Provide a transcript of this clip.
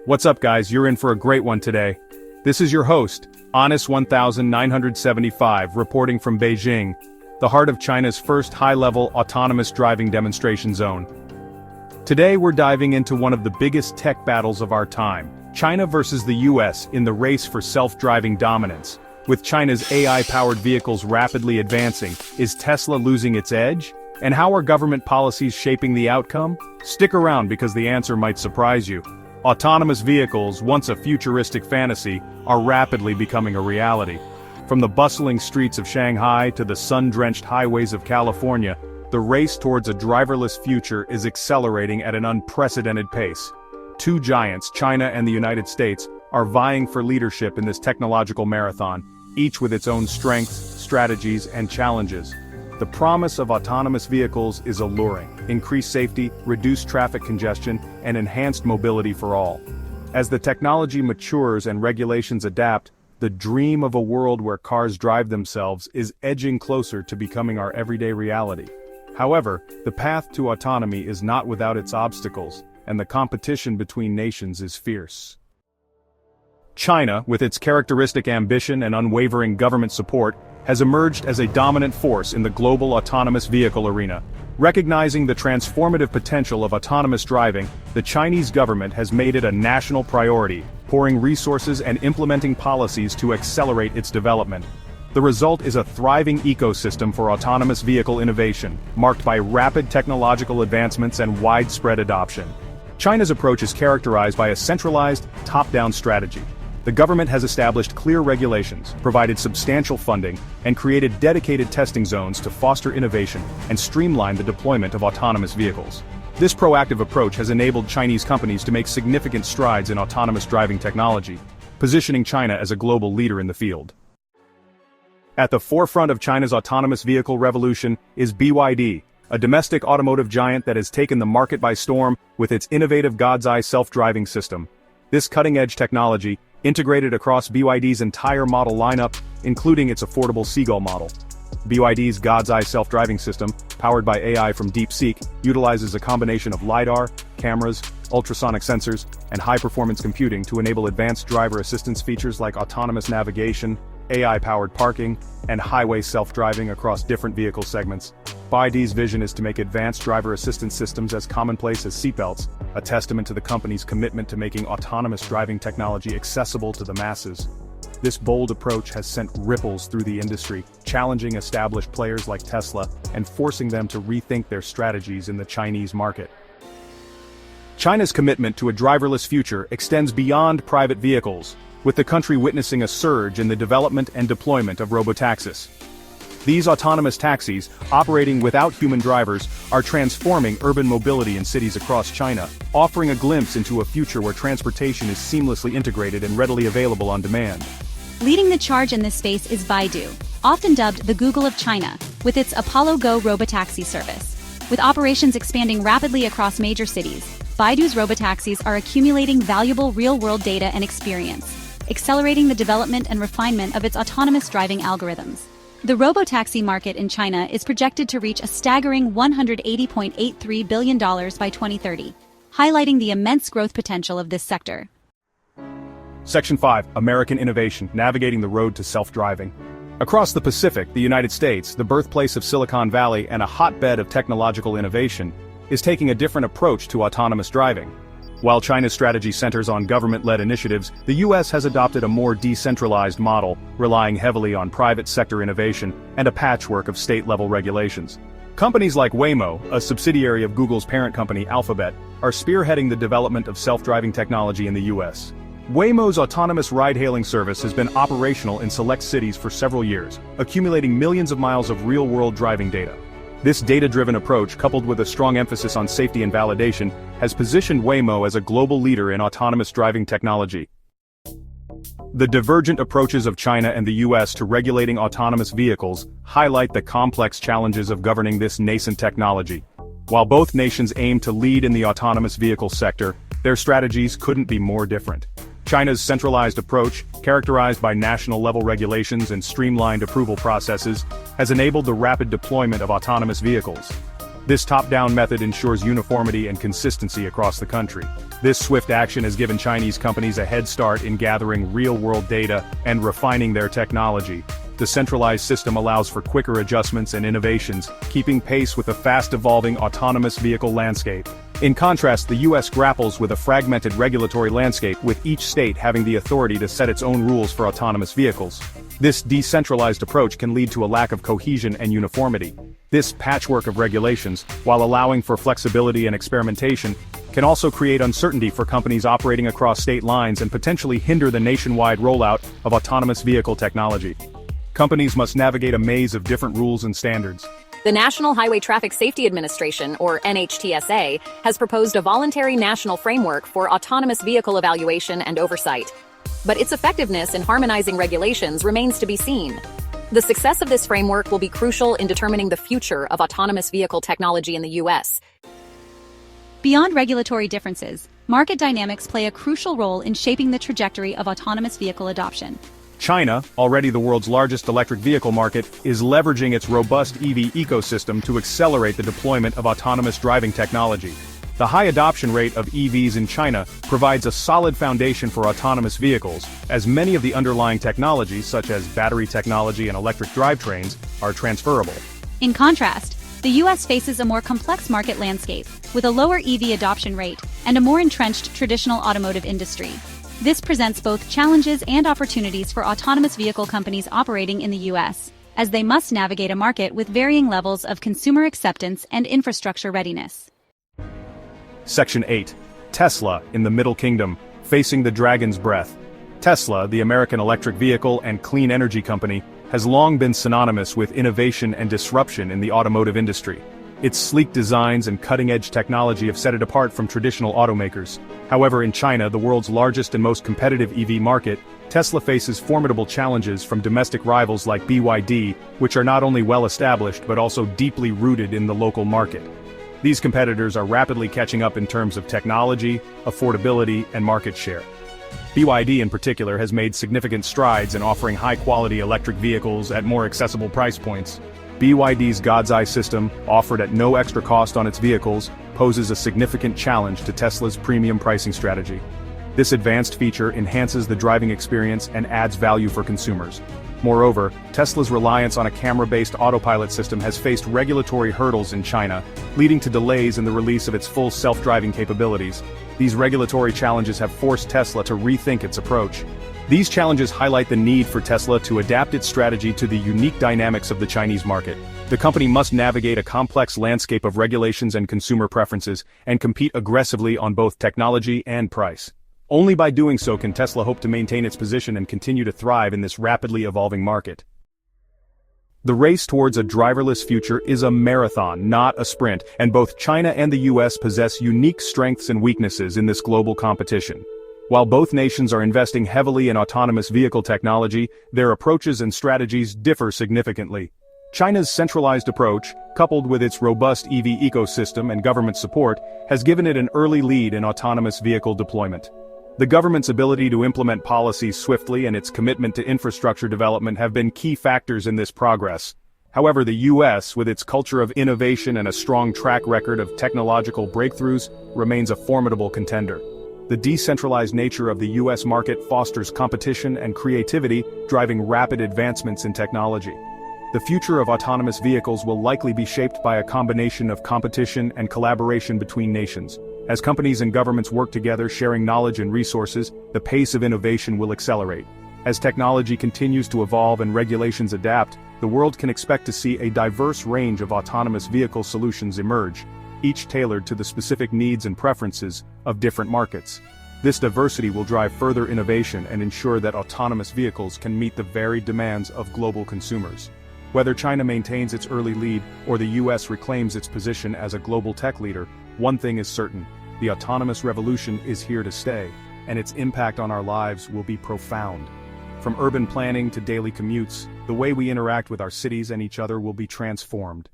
What's up guys, you're in for a great one today. This is your host, Honest 1975, reporting from Beijing, the heart of China's first high-level autonomous driving demonstration zone. Today we're diving into one of the biggest tech battles of our time, China versus the US in the race for self-driving dominance. With China's AI-powered vehicles rapidly advancing, is Tesla losing its edge? And how are government policies shaping the outcome? Stick around because the answer might surprise you. Autonomous vehicles, once a futuristic fantasy, are rapidly becoming a reality. From the bustling streets of Shanghai to the sun-drenched highways of California, the race towards a driverless future is accelerating at an unprecedented pace. Two giants, China and the United States, are vying for leadership in this technological marathon, each with its own strengths, strategies, and challenges. The promise of autonomous vehicles is alluring: increased safety, reduced traffic congestion, and enhanced mobility for all. As the technology matures and regulations adapt, the dream of a world where cars drive themselves is edging closer to becoming our everyday reality. However, the path to autonomy is not without its obstacles, and the competition between nations is fierce. China, with its characteristic ambition and unwavering government support, has emerged as a dominant force in the global autonomous vehicle arena. Recognizing the transformative potential of autonomous driving, the Chinese government has made it a national priority, pouring resources and implementing policies to accelerate its development. The result is a thriving ecosystem for autonomous vehicle innovation, marked by rapid technological advancements and widespread adoption. China's approach is characterized by a centralized, top-down strategy. The government has established clear regulations, provided substantial funding, and created dedicated testing zones to foster innovation and streamline the deployment of autonomous vehicles. This proactive approach has enabled Chinese companies to make significant strides in autonomous driving technology, positioning China as a global leader in the field. At the forefront of China's autonomous vehicle revolution is BYD, a domestic automotive giant that has taken the market by storm with its innovative God's Eye self-driving system. This cutting-edge technology, integrated across BYD's entire model lineup, including its affordable Seagull model. BYD's God's Eye self-driving system, powered by AI from DeepSeek, utilizes a combination of LiDAR, cameras, ultrasonic sensors, and high-performance computing to enable advanced driver assistance features like autonomous navigation, AI-powered parking, and highway self-driving across different vehicle segments. BYD's vision is to make advanced driver assistance systems as commonplace as seatbelts, a testament to the company's commitment to making autonomous driving technology accessible to the masses. This bold approach has sent ripples through the industry, challenging established players like Tesla and forcing them to rethink their strategies in the Chinese market. China's commitment to a driverless future extends beyond private vehicles, with the country witnessing a surge in the development and deployment of robotaxis. These autonomous taxis, operating without human drivers, are transforming urban mobility in cities across China, offering a glimpse into a future where transportation is seamlessly integrated and readily available on demand. Leading the charge in this space is Baidu, often dubbed the Google of China, with its Apollo Go robotaxi service. With operations expanding rapidly across major cities, Baidu's robotaxis are accumulating valuable real-world data and experience, accelerating the development and refinement of its autonomous driving algorithms. The robotaxi market in China is projected to reach a staggering $180.83 billion by 2030, highlighting the immense growth potential of this sector. Section 5. American Innovation, Navigating the Road to Self-Driving. Across the Pacific, the United States, the birthplace of Silicon Valley and a hotbed of technological innovation, is taking a different approach to autonomous driving. While China's strategy centers on government-led initiatives, the US has adopted a more decentralized model, relying heavily on private sector innovation and a patchwork of state-level regulations. Companies like Waymo, a subsidiary of Google's parent company Alphabet, are spearheading the development of self-driving technology in the US. Waymo's autonomous ride-hailing service has been operational in select cities for several years, accumulating millions of miles of real-world driving data. This data-driven approach, coupled with a strong emphasis on safety and validation, has positioned Waymo as a global leader in autonomous driving technology. The divergent approaches of China and the US to regulating autonomous vehicles highlight the complex challenges of governing this nascent technology. While both nations aim to lead in the autonomous vehicle sector, their strategies couldn't be more different. China's centralized approach, characterized by national-level regulations and streamlined approval processes, has enabled the rapid deployment of autonomous vehicles. This top-down method ensures uniformity and consistency across the country. This swift action has given Chinese companies a head start in gathering real-world data and refining their technology. The centralized system allows for quicker adjustments and innovations, keeping pace with the fast-evolving autonomous vehicle landscape. In contrast, the US grapples with a fragmented regulatory landscape, with each state having the authority to set its own rules for autonomous vehicles. This decentralized approach can lead to a lack of cohesion and uniformity. This patchwork of regulations, while allowing for flexibility and experimentation, can also create uncertainty for companies operating across state lines and potentially hinder the nationwide rollout of autonomous vehicle technology. Companies must navigate a maze of different rules and standards. The National Highway Traffic Safety Administration, or NHTSA, has proposed a voluntary national framework for autonomous vehicle evaluation and oversight. But its effectiveness in harmonizing regulations remains to be seen. The success of this framework will be crucial in determining the future of autonomous vehicle technology in the US. Beyond regulatory differences, market dynamics play a crucial role in shaping the trajectory of autonomous vehicle adoption. China, already the world's largest electric vehicle market, is leveraging its robust EV ecosystem to accelerate the deployment of autonomous driving technology. The high adoption rate of EVs in China provides a solid foundation for autonomous vehicles, as many of the underlying technologies such as battery technology and electric drivetrains are transferable. In contrast, the US faces a more complex market landscape, with a lower EV adoption rate and a more entrenched traditional automotive industry. This presents both challenges and opportunities for autonomous vehicle companies operating in the US, as they must navigate a market with varying levels of consumer acceptance and infrastructure readiness. Section 8. Tesla in the Middle Kingdom, facing the dragon's breath. Tesla, the American electric vehicle and clean energy company, has long been synonymous with innovation and disruption in the automotive industry. Its sleek designs and cutting-edge technology have set it apart from traditional automakers. However, in China, the world's largest and most competitive EV market, Tesla faces formidable challenges from domestic rivals like BYD, which are not only well-established but also deeply rooted in the local market. These competitors are rapidly catching up in terms of technology, affordability, and market share. BYD in particular has made significant strides in offering high-quality electric vehicles at more accessible price points. BYD's God's Eye system, offered at no extra cost on its vehicles, poses a significant challenge to Tesla's premium pricing strategy. This advanced feature enhances the driving experience and adds value for consumers. Moreover, Tesla's reliance on a camera-based autopilot system has faced regulatory hurdles in China, leading to delays in the release of its full self-driving capabilities. These regulatory challenges have forced Tesla to rethink its approach. These challenges highlight the need for Tesla to adapt its strategy to the unique dynamics of the Chinese market. The company must navigate a complex landscape of regulations and consumer preferences, and compete aggressively on both technology and price. Only by doing so can Tesla hope to maintain its position and continue to thrive in this rapidly evolving market. The race towards a driverless future is a marathon, not a sprint, and both China and the US possess unique strengths and weaknesses in this global competition. While both nations are investing heavily in autonomous vehicle technology, their approaches and strategies differ significantly. China's centralized approach, coupled with its robust EV ecosystem and government support, has given it an early lead in autonomous vehicle deployment. The government's ability to implement policies swiftly and its commitment to infrastructure development have been key factors in this progress. However, the US, with its culture of innovation and a strong track record of technological breakthroughs, remains a formidable contender. The decentralized nature of the US market fosters competition and creativity, driving rapid advancements in technology. The future of autonomous vehicles will likely be shaped by a combination of competition and collaboration between nations. As companies and governments work together sharing knowledge and resources, the pace of innovation will accelerate. As technology continues to evolve and regulations adapt, the world can expect to see a diverse range of autonomous vehicle solutions emerge, each tailored to the specific needs and preferences of different markets. This diversity will drive further innovation and ensure that autonomous vehicles can meet the varied demands of global consumers. Whether China maintains its early lead or the US reclaims its position as a global tech leader, one thing is certain: the autonomous revolution is here to stay, and its impact on our lives will be profound. From urban planning to daily commutes, the way we interact with our cities and each other will be transformed.